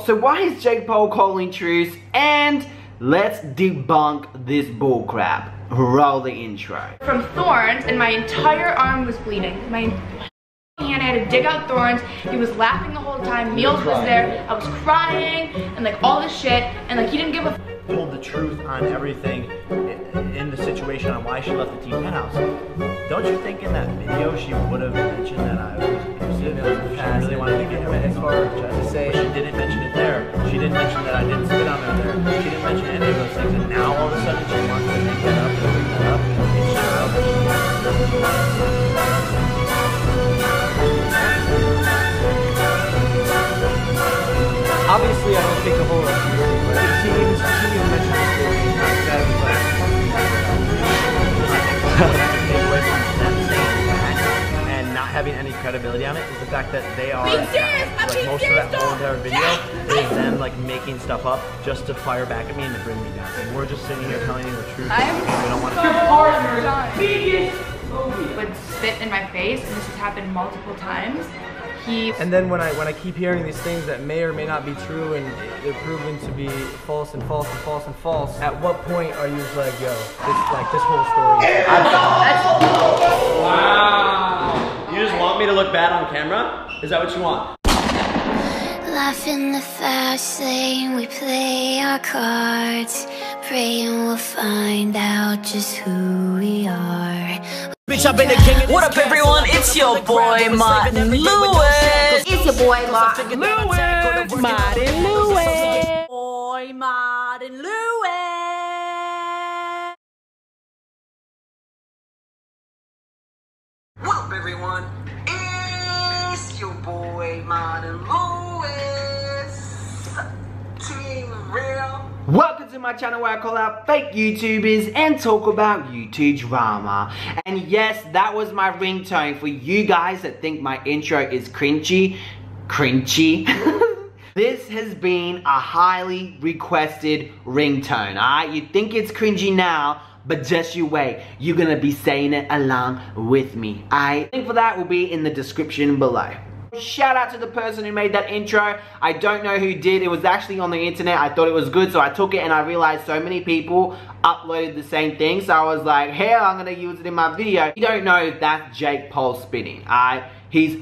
So why is Jake Paul calling truce? And let's debunk this bullcrap. Roll the intro. From thorns, and my entire arm was bleeding. My hand, I had to dig out thorns. He was laughing the whole time. Meals was there. I was crying and like all this shit. And like he didn't give a told the truth on everything in the situation on why she left the team penthouse. Don't you think in that video she would have mentioned that I was abusive? She really wanted to get him as far to say she didn't mention it there. She didn't mention that I didn't spit on her there. She didn't mention any of those things, and now all of a sudden she wants to make that up and bring that up and share up. Obviously, I don't think the whole but she even mentioned that was like and not having any credibility on it is the fact that they are being serious. like most of that whole entire video is them like making stuff up just to fire back at me and to bring me down. And we're just sitting here telling you the truth. I am we don't want so to would spit in my face, and this has happened multiple times. And then when I keep hearing these things that may or may not be true and they're proven to be false and false and false and false, at what point are you just like, yo, this whole story? Wow. You just want me to look bad on camera? Is that what you want? Life in the fast lane, we play our cards, praying we'll find out just who we are. Bitch, I've been a king. What up, everyone? It's your boy, Martin Lewis. It's your boy, Martin Lewis. Martin Lewis. Boy, Martin Lewis. What up, everyone? It's your boy, Martin Lewis. Team Real. Welcome to my channel where I call out fake YouTubers and talk about YouTube drama. And yes, that was my ringtone for you guys that think my intro is cringy. This has been a highly requested ringtone, alright? You think it's cringy now, but just you wait. You're gonna be saying it along with me, alright? Link for that will be in the description below. Shout out to the person who made that intro. I don't know who did. It was actually on the internet. I thought it was good, so I took it and I realized so many people uploaded the same thing. So I was like, hey, I'm gonna use it in my video. You don't know if that's Jake Paul spitting, alright? He's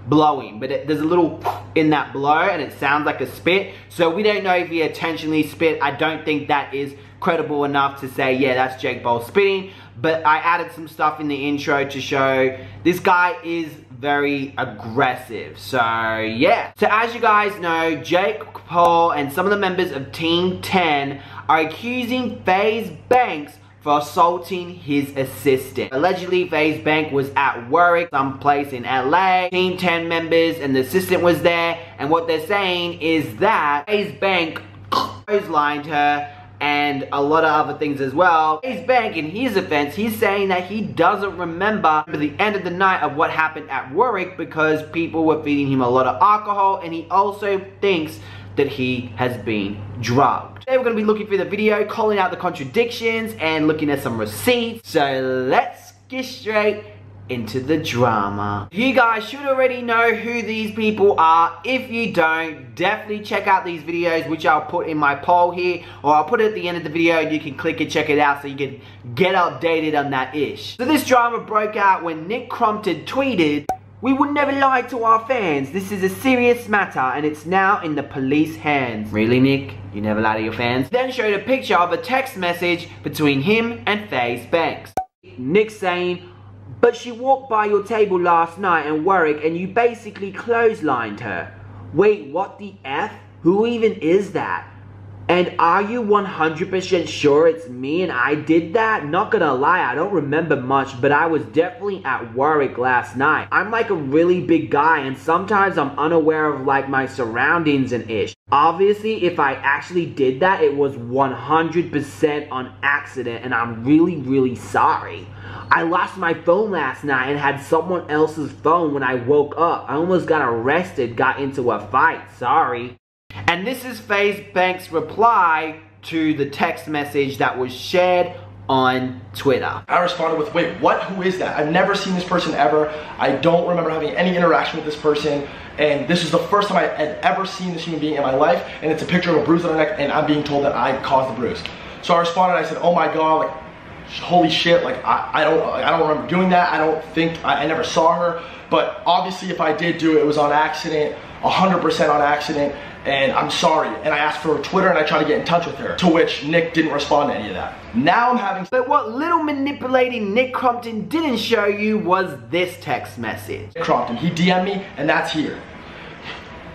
blowing, but there's a little in that blow and it sounds like a spit. So we don't know if he intentionally spit. I don't think that is credible enough to say, yeah, that's Jake Paul spitting. But I added some stuff in the intro to show this guy is very aggressive. So yeah. So as you guys know, Jake Paul and some of the members of Team 10 are accusing Faze Banks for assaulting his assistant. Allegedly, Faze Banks was at work someplace in LA. Team 10 members and the assistant was there. And what they're saying is that Faze Banks clotheslined her and a lot of other things as well. Faze Banks, in his offense, he's saying that he doesn't remember the end of the night of what happened at Warwick because people were feeding him a lot of alcohol, and he also thinks that he has been drugged. Today we're going to be looking through the video, calling out the contradictions, and looking at some receipts. So let's get straight into the drama. You guys should already know who these people are. If you don't, definitely check out these videos, which I'll put in my poll here, or I'll put it at the end of the video and you can click and check it out so you can get updated on that ish. So this drama broke out when Nick Crompton tweeted, "We would never lie to our fans. This is a serious matter and it's now in the police hands." Really, Nick? You never lie to your fans? Then showed a picture of a text message between him and Faze Banks. Nick saying, "But she walked by your table last night in Warwick and you basically clotheslined her. Wait, what the F? Who even is that? And are you 100% sure it's me and I did that? Not gonna lie, I don't remember much, but I was definitely at Warwick last night. I'm like a really big guy and sometimes I'm unaware of like my surroundings and ish. Obviously, if I actually did that, it was 100% on accident and I'm really sorry. I lost my phone last night and had someone else's phone when I woke up. I almost got arrested, got into a fight, sorry." And this is Faze Banks' reply to the text message that was shared on Twitter. I responded with, "Wait, what? Who is that? I've never seen this person ever. I don't remember having any interaction with this person. and this is the first time I had ever seen this human being in my life, and it's a picture of a bruise on her neck, and I'm being told that I caused the bruise. So I responded, I said, oh my God, like, holy shit, like, I don't remember doing that. I don't think, I never saw her, but obviously if I did do it, it was on accident, 100% on accident, and I'm sorry. And I asked for her Twitter and I tried to get in touch with her, to which Nick didn't respond to any of that. Now I'm having... But what little manipulating Nick Crompton didn't show you was this text message. Nick Crompton, he DM'd me, and that's here.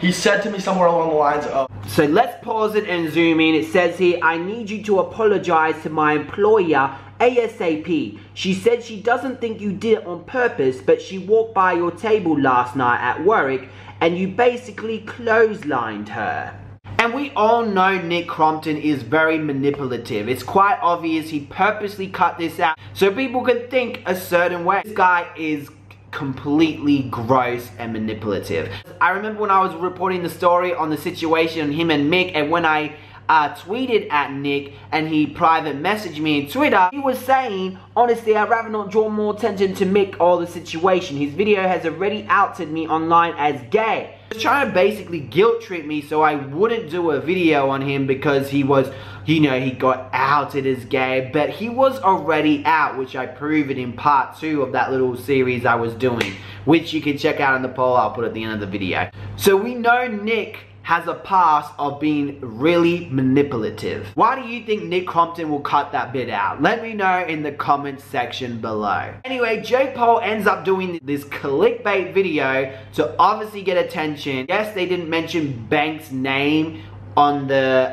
He said to me somewhere along the lines of... So let's pause it and zoom in. It says here, I need you to apologize to my employer ASAP. She said she doesn't think you did it on purpose, but she walked by your table last night at work and you basically clotheslined her. And we all know Nick Crompton is very manipulative. It's quite obvious he purposely cut this out so people can think a certain way. This guy is completely gross and manipulative. I remember when I was reporting the story on the situation, him and Mick, and when I tweeted at Nick and he private messaged me on Twitter, he was saying, honestly, I'd rather not draw more attention to Mick or the situation. His video has already outed me online as gay. He was trying to basically guilt trip me so I wouldn't do a video on him because he was, you know, he got outed as gay, but he was already out, which I proved in part 2 of that little series I was doing, which you can check out in the poll I'll put at the end of the video. So we know Nick has a past of being really manipulative. Why do you think Nick Crompton will cut that bit out? Let me know in the comments section below. Anyway, Jake Paul ends up doing this clickbait video to obviously get attention. Yes, they didn't mention Banks' name on the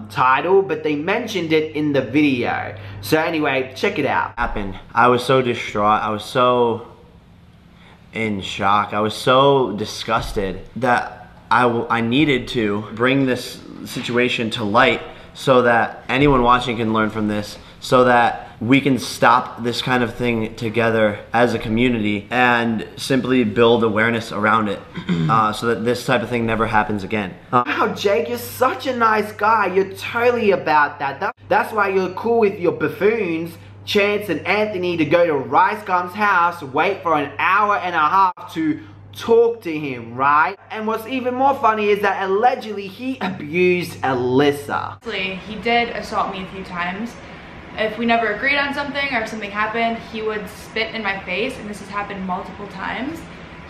title, but they mentioned it in the video. So anyway, check it out. I was so distraught. I was so in shock. I was so disgusted that I needed to bring this situation to light so that anyone watching can learn from this, so that we can stop this kind of thing together as a community and simply build awareness around it so that this type of thing never happens again. Wow, Jake, you're such a nice guy. You're totally about that. That's why you're cool with your buffoons, Chance and Anthony, to go to Rice Gum's house, wait for an hour and a half to talk to him, right? And what's even more funny is that allegedly he abused Alyssa. He did assault me a few times. If we never agreed on something or if something happened, he would spit in my face, and this has happened multiple times.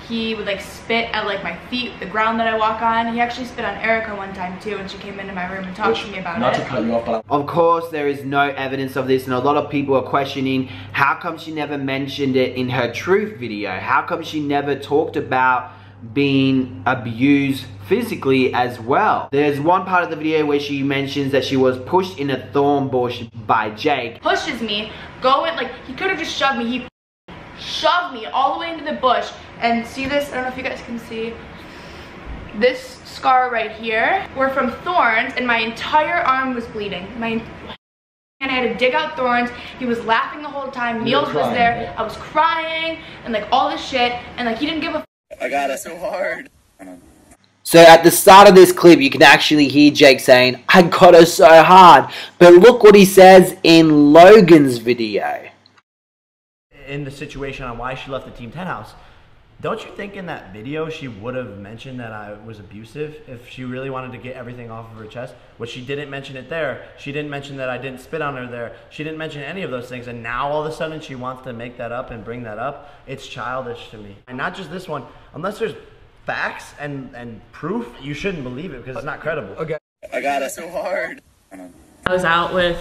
He would like spit at like my feet, the ground that I walk on. He actually spit on Erica one time too when she came into my room and talked to me about it. Not to cut you off, but of course there is no evidence of this, and a lot of people are questioning how come she never mentioned it in her truth video. How come she never talked about being abused physically as well? There's one part of the video where she mentions that she was pushed in a thorn bush by Jake. Pushes me, going like he could have just shoved me. He shoved me all the way into the bush. And see this? I don't know if you guys can see. This scar right here were from thorns, and my entire arm was bleeding. And I had to dig out thorns. He was laughing the whole time. Meals was there. I was crying and like all this shit, and like he didn't give a I got it so hard. So at the start of this clip, you can actually hear Jake saying, I got her so hard. But look what he says in Logan's video. In the situation on why she left the Team 10 house, don't you think in that video she would have mentioned that I was abusive if she really wanted to get everything off of her chest? But she didn't mention it there. She didn't mention that I didn't spit on her there. She didn't mention any of those things, and now all of a sudden she wants to make that up and bring that up. It's childish to me. And not just this one. Unless there's facts and proof, you shouldn't believe it because it's not credible. Okay. I got it so hard. I was out with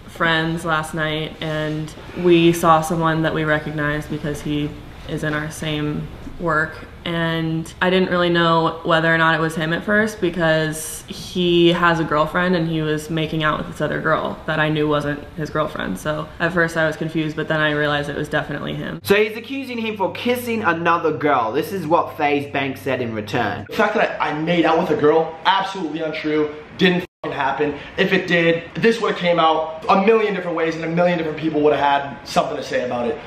friends last night and we saw someone that we recognized because he is in our same work, and I didn't really know whether or not it was him at first because he has a girlfriend and he was making out with this other girl that I knew wasn't his girlfriend. So at first I was confused, but then I realized it was definitely him. So he's accusing him for kissing another girl. This is what Faze Banks said in return. the fact that I made out with a girl, absolutely untrue, didn't happen. If it did, this would have came out a million different ways and a million different people would have had something to say about it.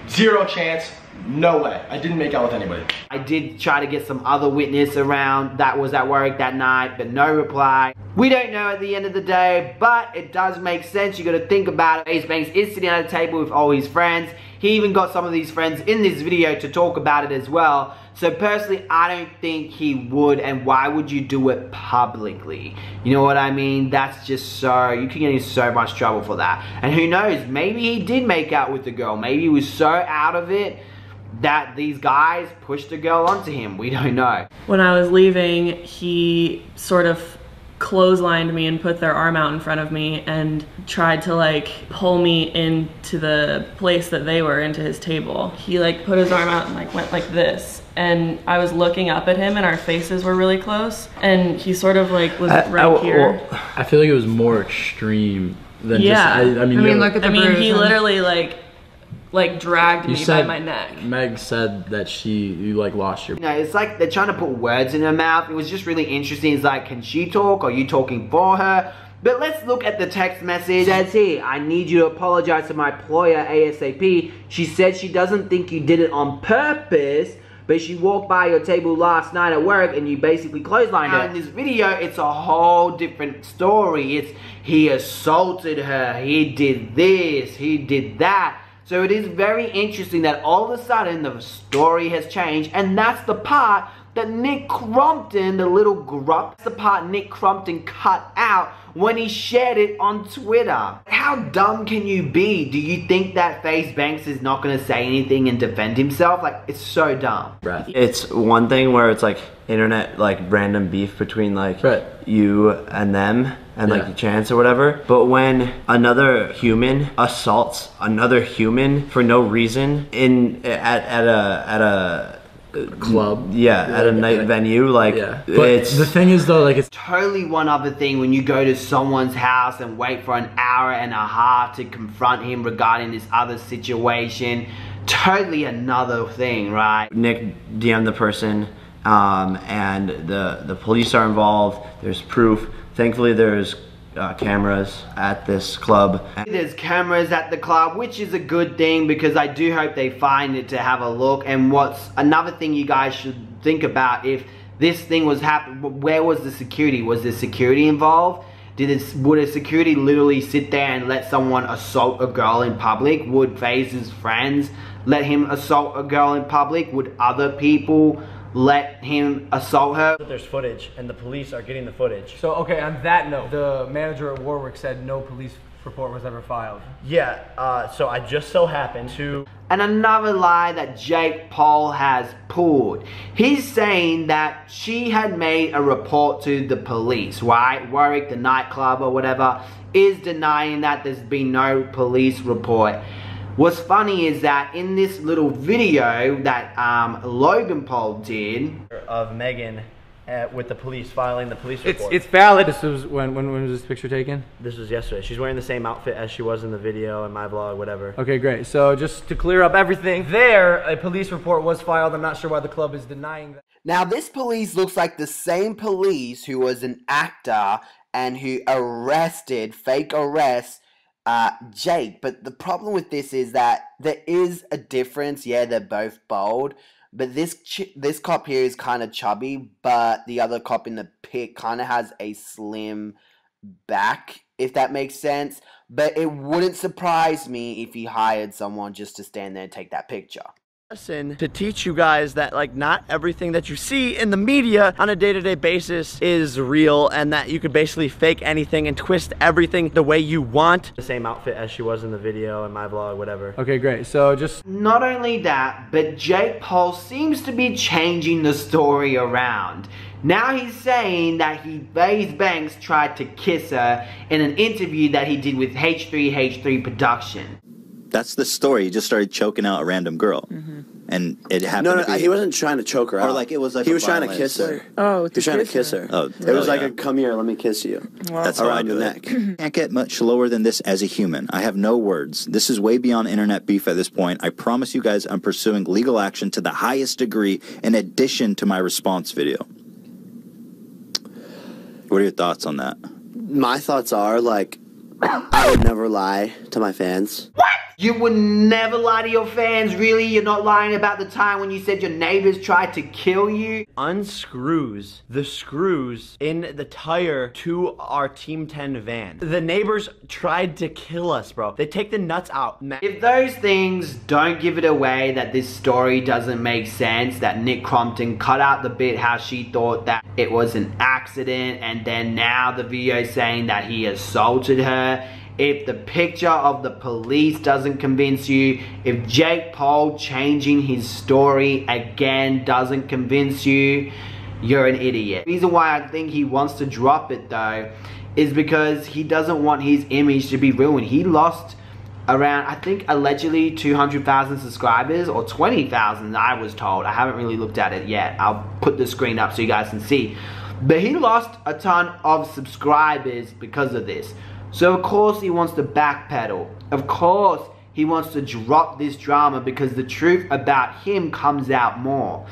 Zero chance. No way. I didn't make out with anybody. I did try to get some other witness around that was at work that night, but no reply. We don't know at the end of the day, but it does make sense. You gotta think about it. Faze Banks is sitting at a table with all his friends. He even got some of these friends in this video to talk about it as well. So personally, I don't think he would, and why would you do it publicly? You know what I mean? That's just so, you can get in so much trouble for that. And who knows, maybe he did make out with the girl. Maybe he was so out of it that these guys pushed the girl onto him. We don't know. When I was leaving, he sort of clotheslined me and put their arm out in front of me and tried to like pull me into the place that they were, into his table. He like put his arm out and like went like this, and I was looking up at him and our faces were really close, and he sort of like was right here. Well, I feel like it was more extreme than yeah. just, I mean look at the bruise. He literally like dragged me by my neck. Meg said that you like lost your... You know, it's like they're trying to put words in her mouth. It was just really interesting. It's like, can she talk? Are you talking for her? But let's look at the text message. It says here, I need you to apologize to my employer ASAP. She said she doesn't think you did it on purpose, but she walked by your table last night at work and you basically clotheslined her. In this video, it's a whole different story. It's he assaulted her, he did this, he did that. So it is very interesting that all of a sudden the story has changed, and that's the part that Nick Crompton, the little grup, that's the part Nick Crompton cut out when he shared it on Twitter. How dumb can you be? Do you think that Faze Banks is not going to say anything and defend himself? Like, it's so dumb. It's one thing where it's like internet, like random beef between like you and them and like the chance or whatever. But when another human assaults another human for no reason at a club, at a night venue, like But the thing is though, like it's totally one other thing when you go to someone's house and wait for an hour and a half to confront him regarding this other situation. Totally another thing, right? Nick DM'd the person, and the police are involved. There's proof. Thankfully, there's cameras at this club. There's cameras at the club, which is a good thing because I do hope they find it to have a look. And what's another thing you guys should think about, if this thing was happening, where was the security? Was there security involved? Would a security literally sit there and let someone assault a girl in public? Would Faze's friends let him assault a girl in public? Would other people let him assault her? There's footage and the police are getting the footage. So, okay, on that note, the manager at Warwick said no police report was ever filed. Yeah, so I just so happened to... And another lie that Jake Paul has pulled. He's saying that she had made a report to the police, right? Warwick, the nightclub or whatever, is denying that there's been no police report. What's funny is that in this little video that Logan Paul did of Megan with the police filing the police report. It's valid. This was when was this picture taken? This was yesterday. She's wearing the same outfit as she was in the video and my vlog, whatever. Okay, great. So just to clear up everything, a police report was filed. I'm not sure why the club is denying that. Now this police looks like the same police who was an actor and who fake arrest Jake. But the problem with this is that there is a difference. Yeah, they're both bald. But this cop here is kind of chubby, but the other cop in the pic kind of has a slim back, if that makes sense. But it wouldn't surprise me if he hired someone just to stand there and take that picture. To teach you guys that like not everything that you see in the media on a day-to-day basis is real, and that you could basically fake anything and twist everything the way you want. The same outfit as she was in the video and my vlog, whatever. Okay, great. So just... Not only that, but Jake Paul seems to be changing the story around. Now he's saying that Faze Banks tried to kiss her in an interview that he did with H3H3 Production. That's the story. He just started choking out a random girl. And it happened No, he wasn't trying to choke her out. Or like it was like he was trying to kiss her. Oh, he was trying to kiss her. Oh, it was like a come here, let me kiss you. Wow. That's around your neck. Can't get much lower than this as a human. I have no words. This is way beyond internet beef at this point. I promise you guys I'm pursuing legal action to the highest degree in addition to my response video. What are your thoughts on that? My thoughts are like, I would never lie to my fans. What? You would never lie to your fans, really? You're not lying about the time when you said your neighbors tried to kill you? Unscrews the screws in the tire to our Team 10 van. The neighbors tried to kill us, bro. They take the nuts out. If those things don't give it away that this story doesn't make sense, that Nick Crompton cut out the bit how she thought that it was an accident, and then now the video is saying that he assaulted her, if the picture of the police doesn't convince you, if Jake Paul changing his story again doesn't convince you, you're an idiot. The reason why I think he wants to drop it though is because he doesn't want his image to be ruined. He lost around, I think, allegedly 200,000 subscribers, or 20,000 I was told. I haven't really looked at it yet. I'll put the screen up so you guys can see. But he lost a ton of subscribers because of this. So of course he wants to backpedal. Of course he wants to drop this drama because the truth about him comes out more.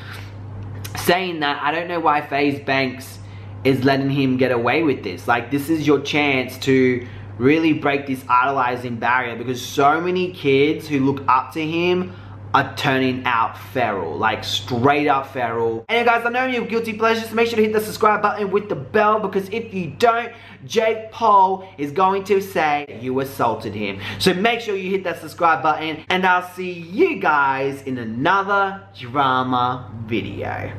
Saying that, I don't know why Faze Banks is letting him get away with this. Like, this is your chance to really break this idolizing barrier, because so many kids who look up to him are turning out feral, like straight up feral. Anyway guys, I know you have guilty pleasures, so make sure to hit the subscribe button with the bell, because if you don't, Jake Paul is going to say you assaulted him. So make sure you hit that subscribe button, and I'll see you guys in another drama video.